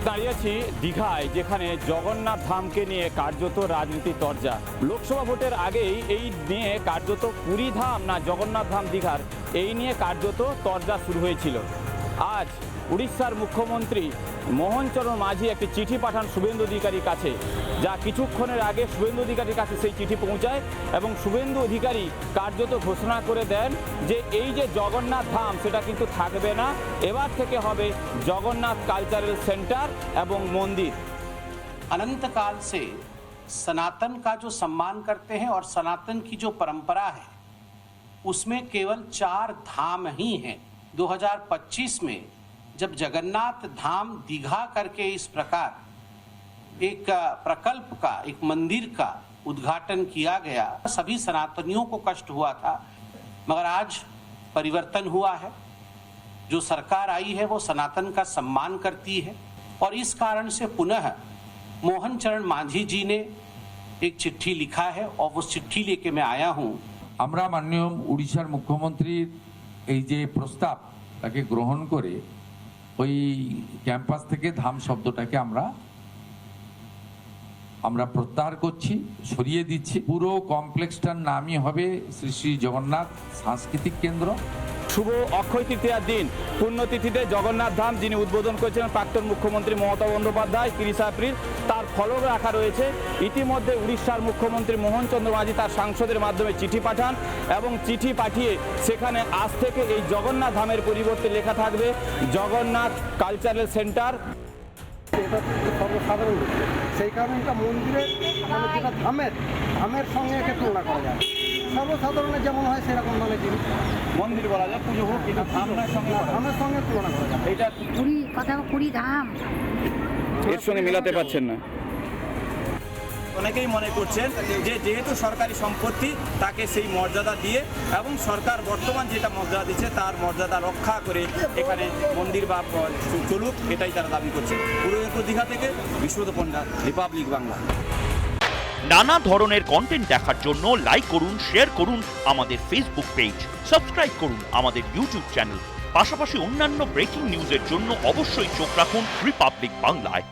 দাঁড়িয়েছি দীঘায়, যেখানে জগন্নাথ ধামকে নিয়ে কার্যত রাজনীতি তরজা। লোকসভা ভোটের আগেই এই নিয়ে কার্যত পুরী ধাম না জগন্নাথ ধাম দীঘার এই নিয়ে কার্যত তরজা শুরু হয়েছিল। আজ উড়িষ্যার মুখ্যমন্ত্রী মোহন চরণ মাঝি একটি চিঠি পাঠান শুভেন্দু অধিকারীর কাছে, যা কিছুক্ষণের আগে শুভেন্দু অধিকারীর কাছে সেই চিঠি পৌঁছায় এবং শুভেন্দু অধিকারী কার্যত ঘোষণা করে দেন যে এই যে জগন্নাথ ধাম সেটা কিন্তু থাকবে না, এবার থেকে হবে জগন্নাথ কালচারাল সেন্টার এবং মন্দির। अनंत काल से सनातन का जो सम्मान करते हैं और सनातन की जो परंपरा है उसमें केवल 4 धाम ही हैं। 2025 में जब जगन्नाथ धाम दीघा करके इस प्रकार एक प्रकल्प का, एक मंदिर का उद्घाटन किया गया, सभी सनातनियों को कष्ट हुआ था, मगर आज परिवर्तन हुआ है। जो सरकार आई है वो सनातन का सम्मान करती है और इस कारण से पुनः मोहन चरण मांझी जी ने एक चिट्ठी लिखा है और वो चिट्ठी लेके मैं आया हूँ। আমরা মাননীয় উড়িষ্যার মুখ্যমন্ত্রীর এই যে প্রস্তাব তাকে গ্রহণ করে ওই ক্যাম্পাস থেকে ধাম শব্দটাকে আমরা প্রত্যাহার করছি, সরিয়ে দিচ্ছি। পুরো কমপ্লেক্সটার নামই হবে শ্রী শ্রী জগন্নাথ সাংস্কৃতিক কেন্দ্র। শুভ অক্ষয় তৃতীয়ার দিন পুণ্যতিথিতে জগন্নাথ ধাম যিনি উদ্বোধন করেছিলেন প্রাক্তন মুখ্যমন্ত্রী মমতা বন্দ্যোপাধ্যায় 30 এপ্রিল, তার ফলক রাখা রয়েছে। ইতিমধ্যে উড়িষ্যার মুখ্যমন্ত্রী মোহন চন্দ্র মাঝি তার সাংসদের মাধ্যমে চিঠি পাঠান এবং চিঠি পাঠিয়ে সেখানে আজ থেকে এই জগন্নাথ ধামের পরিবর্তে লেখা থাকবে জগন্নাথ কালচারাল সেন্টার। এটা সর্বসাধারণ সেই কারণে এটা মন্দিরের মানে যেটা ধামের সঙ্গে একে তুলনা করা যায়। সর্বসাধারণের যেমন হয় সেরকম মানে জিনিস মন্দির বলা যায়, পুজো হোক, কিন্তু ধামের সঙ্গে তুলনা করা যায়। এটা পুরী ধাম এর সঙ্গে মেলাতে পারছেন না। অনেকেই মনে করছেন যে যেহেতু সরকারি সম্পত্তি তাকে সেই মর্যাদা দিয়ে এবং সরকার বর্তমান যেটা মর্যাদা দিচ্ছে তার মর্যাদা রক্ষা করে এখানে মন্দির বা চলুক, এটাই তারা দাবি করছে। পূর্ব দীঘা থেকে বিশ্বত পণ্ডা, রিপাবলিক বাংলা। নানা ধরনের কন্টেন্ট দেখার জন্য লাইক করুন, শেয়ার করুন আমাদের ফেসবুক পেজ, সাবস্ক্রাইব করুন আমাদের ইউটিউব চ্যানেল। পাশাপাশি অন্যান্য ব্রেকিং নিউজের জন্য অবশ্যই চোখ রাখুন রিপাবলিক বাংলায়।